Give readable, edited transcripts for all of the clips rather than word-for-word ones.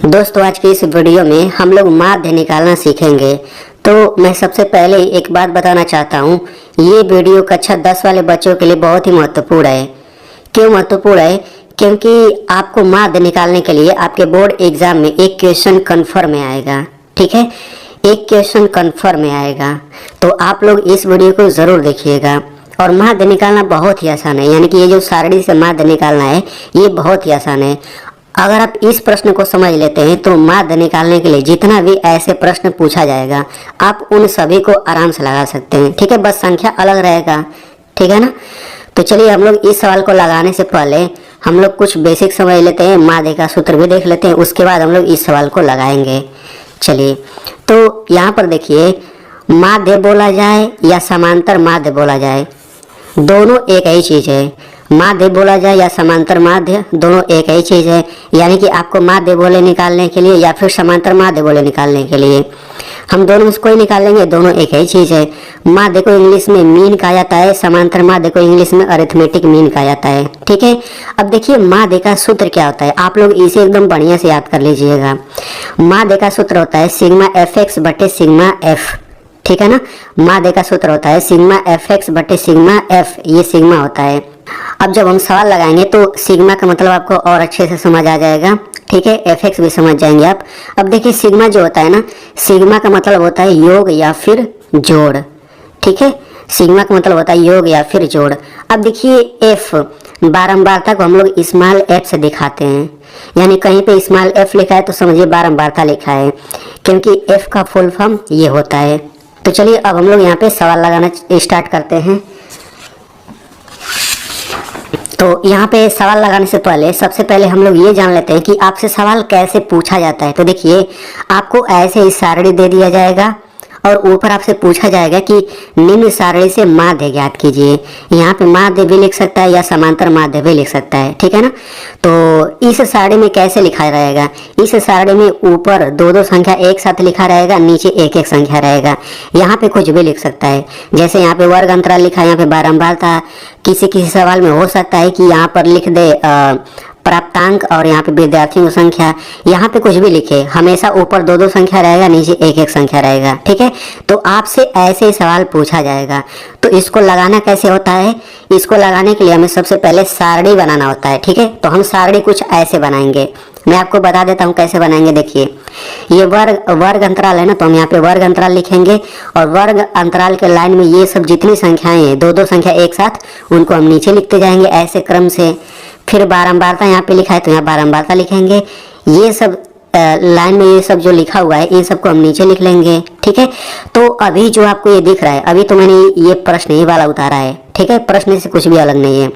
दोस्तों आज की इस वीडियो में हम लोग माध्य निकालना सीखेंगे। तो मैं सबसे पहले एक बात बताना चाहता हूँ, ये वीडियो कक्षा 10 वाले बच्चों के लिए बहुत ही महत्वपूर्ण है। क्यों महत्वपूर्ण है? क्योंकि आपको माध्य निकालने के लिए आपके बोर्ड एग्जाम में एक क्वेश्चन कन्फर्म में आएगा। ठीक है, एक क्वेश्चन कन्फर्म में आएगा, तो आप लोग इस वीडियो को ज़रूर देखिएगा। और माध्य निकालना बहुत ही आसान है, यानी कि ये जो सारणी से माध्य निकालना है ये बहुत ही आसान है। अगर आप इस प्रश्न को समझ लेते हैं तो माध्य निकालने के लिए जितना भी ऐसे प्रश्न पूछा जाएगा आप उन सभी को आराम से लगा सकते हैं। ठीक है, बस संख्या अलग रहेगा। ठीक है ना। तो चलिए हम लोग इस सवाल को लगाने से पहले हम लोग कुछ बेसिक समझ लेते हैं, माध्य का सूत्र भी देख लेते हैं, उसके बाद हम लोग इस सवाल को लगाएंगे। चलिए, तो यहाँ पर देखिए, माध्य बोला जाए या समांतर माध्य बोला जाए, दोनों एक ही चीज़ है। माध्य बोला जाए या समांतर माध्य, दोनों एक ही चीज़ है। यानी कि आपको माध्य बोले निकालने के लिए या फिर समांतर माध्य बोले निकालने के लिए हम दोनों में से कोई निकालेंगे, दोनों एक ही चीज़ है। माध्य को इंग्लिश में मीन कहा जाता है, समांतर माध्य को इंग्लिश में अरिथमेटिक मीन कहा जाता है। ठीक है, अब देखिए माध्य का सूत्र क्या होता है, आप लोग इसे एकदम बढ़िया से याद कर लीजिएगा। माध्य का सूत्र होता है सिग्मा एफ एक्स बटे सिग्मा एफ। ठीक है ना, माध्य का सूत्र होता है सिग्मा एफ एक्स बटे सिग्मा एफ, ये सिग्मा होता है। अब जब हम सवाल लगाएंगे तो सिग्मा का मतलब आपको और अच्छे से समझ आ जाएगा। ठीक है, एफ एक्स भी समझ जाएंगे आप। अब देखिए सिग्मा जो होता है ना, सिग्मा का मतलब होता है योग या फिर जोड़। ठीक है, सिग्मा का मतलब होता है योग या फिर जोड़। अब देखिए एफ, बारंबारता को हम लोग स्मॉल एफ से दिखाते हैं, यानी कहीं पे स्मॉल एफ लिखा है तो समझिए बारंबारता लिखा है, क्योंकि एफ का फुल फॉर्म ये होता है। तो चलिए अब हम लोग यहाँ पे सवाल लगाना स्टार्ट करते हैं। तो यहाँ पे सवाल लगाने से पहले सबसे पहले हम लोग ये जान लेते हैं कि आपसे सवाल कैसे पूछा जाता है। तो देखिए आपको ऐसे इस सारणी दे दिया जाएगा और ऊपर आपसे पूछा जाएगा कि निम्न सारणी से माध्य ज्ञात कीजिए। यहाँ पे माध्य भी लिख सकता है या समांतर माध्य भी लिख सकता है। ठीक है ना। तो इस सारणी में कैसे लिखा रहेगा, इस सारणी में ऊपर दो दो संख्या एक साथ लिखा रहेगा, नीचे एक एक संख्या रहेगा। यहाँ पे कुछ भी लिख सकता है, जैसे यहाँ पे वर्ग अंतराल लिखा है, यहाँ पे बारंबारता। किसी किसी सवाल में हो सकता है कि यहाँ पर लिख दे प्राप्तांक और यहाँ पे विद्यार्थियों की संख्या, यहाँ पे कुछ भी लिखे, हमेशा ऊपर दो दो संख्या रहेगा, नीचे एक एक संख्या रहेगा। ठीक है, तो आपसे ऐसे ही सवाल पूछा जाएगा। तो इसको लगाना कैसे होता है, इसको लगाने के लिए हमें सबसे पहले सारणी बनाना होता है। ठीक है, तो हम सारणी कुछ ऐसे बनाएंगे, मैं आपको बता देता हूँ कैसे बनाएंगे। देखिए ये वर्ग अंतराल है ना, तो हम यहाँ पे वर्ग अंतराल लिखेंगे और वर्ग अंतराल के लाइन में ये सब जितनी संख्याएं हैं, दो दो संख्या एक साथ, उनको हम नीचे लिखते जाएंगे ऐसे क्रम से। फिर बारंबारता यहाँ पे लिखा है तो यहाँ बारंबारता लिखेंगे। ये सब लाइन में ये सब जो लिखा हुआ है इन सबको हम नीचे लिख लेंगे। ठीक है, तो अभी जो आपको ये दिख रहा है, अभी तो मैंने ये प्रश्न ही वाला उतारा है। ठीक है, प्रश्न से कुछ भी अलग नहीं है,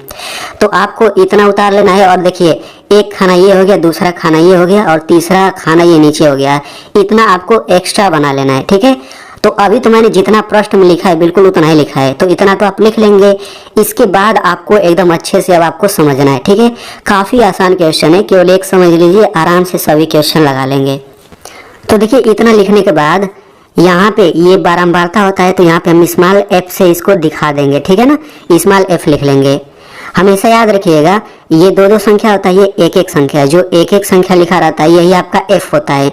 तो आपको इतना उतार लेना है। और देखिए एक खाना ये हो गया, दूसरा खाना ये हो गया और तीसरा खाना ये नीचे हो गया, इतना आपको एक्स्ट्रा बना लेना है। ठीक है, तो अभी तो मैंने जितना प्रश्न में लिखा है बिल्कुल उतना ही लिखा है, तो इतना तो आप लिख लेंगे। इसके बाद आपको एकदम अच्छे से अब आपको समझना है। ठीक है, काफ़ी आसान क्वेश्चन है, केवल एक समझ लीजिए, आराम से सभी क्वेश्चन लगा लेंगे। तो देखिए इतना लिखने के बाद यहाँ पे ये बारंबारता होता है, तो यहाँ पे हम स्मॉल एफ से इसको दिखा देंगे। ठीक है ना, स्मॉल एफ लिख लेंगे। हमेशा याद रखिएगा ये दो दो संख्या होता है, ये एक एक संख्या, जो एक एक संख्या लिखा रहता है यही आपका एफ होता है।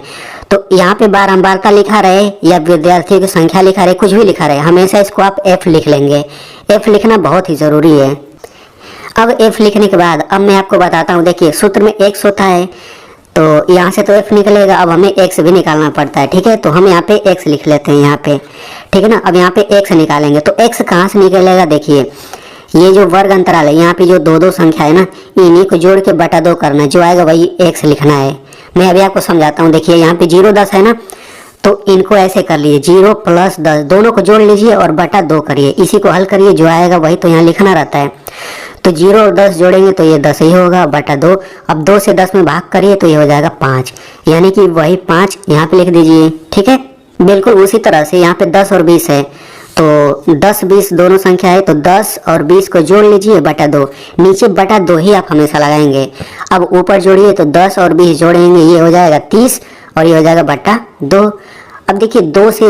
तो यहाँ पे बारंबारता लिखा रहे या विद्यार्थी की संख्या लिखा रहे, कुछ भी लिखा रहे, हमेशा इसको आप एफ लिख लेंगे। एफ लिखना बहुत ही ज़रूरी है। अब एफ लिखने के बाद अब मैं आपको बताता हूँ। देखिए सूत्र में एक्स होता है, तो यहाँ से तो एफ निकलेगा, अब हमें एक्स भी निकालना पड़ता है। ठीक है, तो हम यहाँ पे एक्स लिख लेते हैं यहाँ पे। ठीक है ना, अब यहाँ पे एक्स निकालेंगे तो एक्स कहाँ से निकलेगा, देखिए ये जो वर्ग अंतराल है यहाँ पे जो दो दो संख्या है ना, इन्हीं को जोड़ के बटा दो करना है, जो आएगा वही एक्स लिखना है। मैं अभी आपको समझाता हूँ। देखिए यहाँ पे 0 10 है ना, तो इनको ऐसे कर लीजिए, 0 + 10 दोनों को जोड़ लीजिए और बटा 2 करिए, इसी को हल करिए, जो आएगा वही तो यहाँ लिखना रहता है। तो 0 और 10 जोड़ेंगे तो ये 10 ही होगा, बटा 2। अब 2 से 10 में भाग करिए तो ये हो जाएगा 5, यानी कि वही 5 यहाँ पे लिख दीजिए। ठीक है, बिल्कुल उसी तरह से यहाँ पे 10 और 20 है, तो 10 20 दोनों संख्या है, तो 10 और 20 को जोड़ लीजिए, बटा 2। नीचे बटा 2 ही आप हमेशा लगाएंगे। अब ऊपर जोड़िए तो 10 और 20 जोड़ेंगे, ये हो जाएगा 30 और ये हो जाएगा बटा 2। अब देखिए 2 से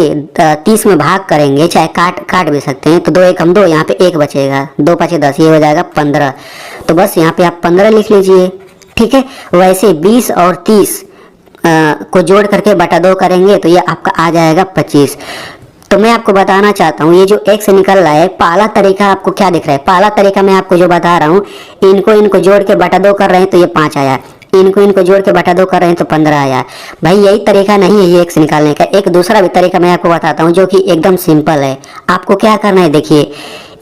30 में भाग करेंगे, चाहे काट भी सकते हैं, तो 2 1 हम 2, यहाँ पे 1 बचेगा, 2 5 10, ये हो जाएगा 15। तो बस यहाँ पे आप 15 लिख लीजिए। ठीक है, वैसे 20 और 30 को जोड़ करके बटा 2 करेंगे तो ये आपका आ जाएगा 25। तो मैं आपको बताना चाहता हूँ ये जो x निकल रहा है, पहला तरीका आपको क्या दिख रहा है, पहला तरीका मैं आपको जो बता रहा हूँ, इनको जोड़ के बटा 2 कर रहे हैं तो ये 5 आया, इनको जोड़ के बटा 2 कर रहे हैं तो 15 आया। भाई यही तरीका नहीं है ये x निकालने का। एक दूसरा भी तरीका मैं आपको बताता हूँ जो कि एकदम सिंपल है। आपको क्या करना है, देखिए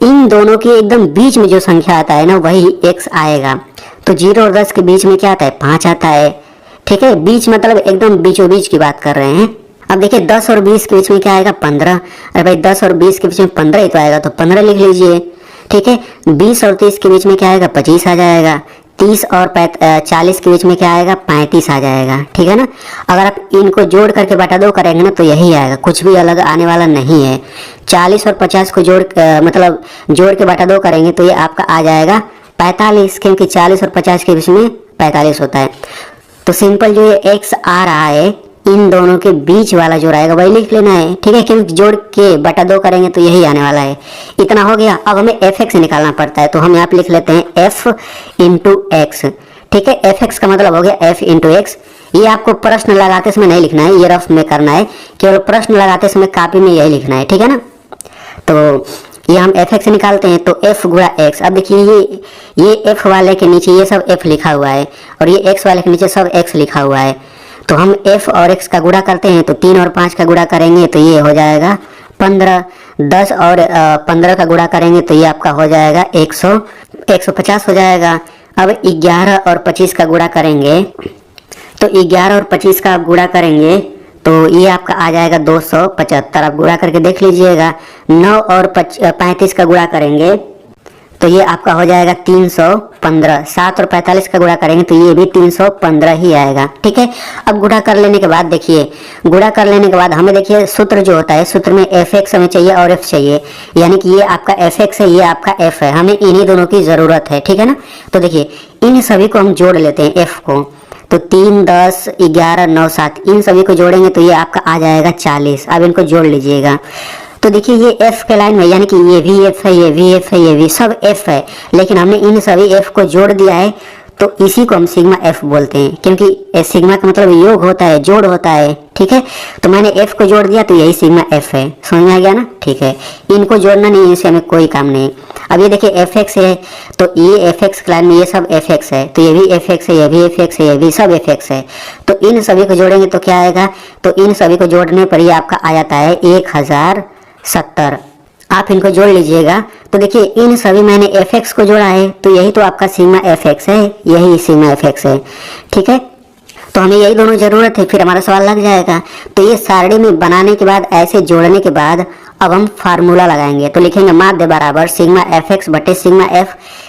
इन दोनों के एकदम बीच में जो संख्या आता है ना वही x आएगा। तो 0 और 10 के बीच में क्या आता है, 5 आता है। ठीक है, बीच मतलब एकदम बीचों बीच की बात कर रहे हैं। अब देखिए 10 और 20 के बीच में क्या आएगा, 15। अरे भाई 10 और 20 के बीच में 15 ही तो आएगा, तो 15 लिख लीजिए। ठीक है, 20 और 30 के बीच में क्या आएगा, 25 आ जाएगा। 30 और 40 के बीच में क्या आएगा, 35 आ जाएगा। ठीक है ना। अगर आप इनको जोड़ करके बटा 2 करेंगे ना तो यही आएगा, कुछ भी अलग आने वाला नहीं है। 40 और 50 को मतलब जोड़ के बटा 2 करेंगे तो ये आपका आ जाएगा 45, क्योंकि 40 और 50 के बीच में 45 होता है। तो सिंपल जो ये x आ रहा है इन दोनों के बीच वाला जो रहेगा वही लिख लेना है। ठीक है, क्योंकि जोड़ के बटा 2 करेंगे तो यही आने वाला है। इतना हो गया। अब हमें fx निकालना पड़ता है, तो हम यहाँ पे लिख लेते हैं f इंटू एक्स। ठीक है, fx का मतलब हो गया f इंटू एक्स। ये आपको प्रश्न लगाते समय नहीं लिखना है, ये रफ में करना है, केवल प्रश्न लगाते समय कॉपी में यही लिखना है। ठीक है ना। तो ये हम fx निकालते हैं तो f गुणा x। अब देखिए ये f वाले के नीचे ये सब f लिखा हुआ है और ये x वाले के नीचे सब x लिखा हुआ है। तो हम f और x का गुणा करते हैं तो 3 और 5 का गुणा करेंगे तो ये हो जाएगा 15। 10 और 15 का गुणा करेंगे तो ये आपका हो जाएगा 150 हो जाएगा। अब 11 और 25 का गुणा करेंगे तो 11 और 25 का गुणा करेंगे तो ये आपका आ जाएगा 275। आप गुणा करके देख लीजिएगा। 9 और 35 का गुणा करेंगे तो ये आपका हो जाएगा 315। 7 और 45 का गुणा करेंगे तो ये भी 315 ही आएगा। ठीक है, अब गुणा कर लेने के बाद देखिए, गुणा कर लेने के बाद हमें देखिए सूत्र जो होता है, सूत्र में fx हमें चाहिए और f चाहिए, यानी कि ये आपका fx है, ये आपका f है, हमें इन्हीं दोनों की ज़रूरत है। ठीक है ना। तो देखिए इन सभी को हम जोड़ लेते हैं f को, तो 3, 10, 11, 9, 7 इन सभी को जोड़ेंगे तो ये आपका आ जाएगा 40। अब इनको जोड़ लीजिएगा तो देखिए ये f के लाइन में, यानी कि ये भी f है, ये भी f है, ये भी सब f है, लेकिन हमने इन सभी f को जोड़ दिया है तो इसी को हम सिग्मा f बोलते हैं, क्योंकि सिग्मा का मतलब योग होता है, जोड़ होता है। ठीक है, तो मैंने f को जोड़ दिया तो यही सिग्मा f है। समझ में आ गया ना। ठीक है, इनको जोड़ना नहीं, इनसे हमें कोई काम नहीं। अब ये देखिए fx है तो ये fx के लाइन में ये सब fx है, तो ये भी fx है, ये भी fx है, ये भी सब fx है। तो इन सभी को जोड़ेंगे तो क्या आएगा, तो इन सभी को जोड़ने पर ये आपका आ जाता है 1070। आप इनको जोड़ लीजिएगा तो देखिए इन सभी मैंने fx को जोड़ा है तो यही तो आपका सिग्मा fx है, यही सिग्मा fx है। ठीक है, तो हमें यही दोनों ज़रूरत है, फिर हमारा सवाल लग जाएगा। तो ये सारणी में बनाने के बाद, ऐसे जोड़ने के बाद अब हम फार्मूला लगाएंगे। तो लिखेंगे माध्य बराबर सिग्मा fx बटे सिग्मा f।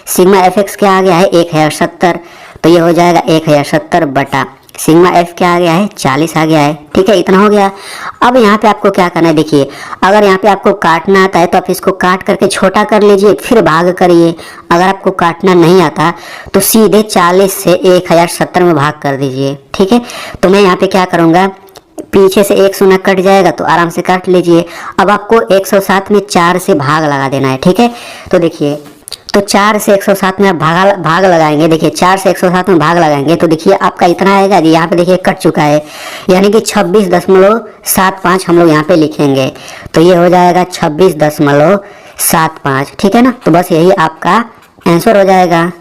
सिग्मा fx क्या आ गया है, 1070, तो ये हो जाएगा 1070 बटा सिग्मा f क्या आ गया है, 40 आ गया है। ठीक है, इतना हो गया। अब यहाँ पे आपको क्या करना है, देखिए अगर यहाँ पे आपको काटना आता है तो आप इसको काट करके छोटा कर लीजिए, फिर भाग करिए। अगर आपको काटना नहीं आता तो सीधे 40 से 1070 में भाग कर दीजिए। ठीक है, तो मैं यहाँ पे क्या करूँगा, पीछे से 1 शून्य कट जाएगा तो आराम से काट लीजिए। अब आपको 107 में 4 से भाग लगा देना है। ठीक है, तो देखिए तो 4 से 107 में आप भाग लगाएंगे। देखिए 4 से 107 में भाग लगाएंगे तो देखिए आपका इतना आएगा जी, यहाँ पे देखिए कट चुका है, यानी कि 26.75 हम लोग यहाँ पे लिखेंगे तो ये हो जाएगा 26.75। ठीक है ना। तो बस यही आपका आंसर हो जाएगा।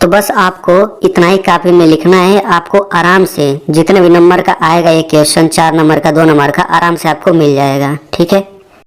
तो बस आपको इतना ही कॉपी में लिखना है। आपको आराम से जितने भी नंबर का आएगा ये क्वेश्चन, 4 नंबर का, 2 नंबर का, आराम से आपको मिल जाएगा। ठीक है।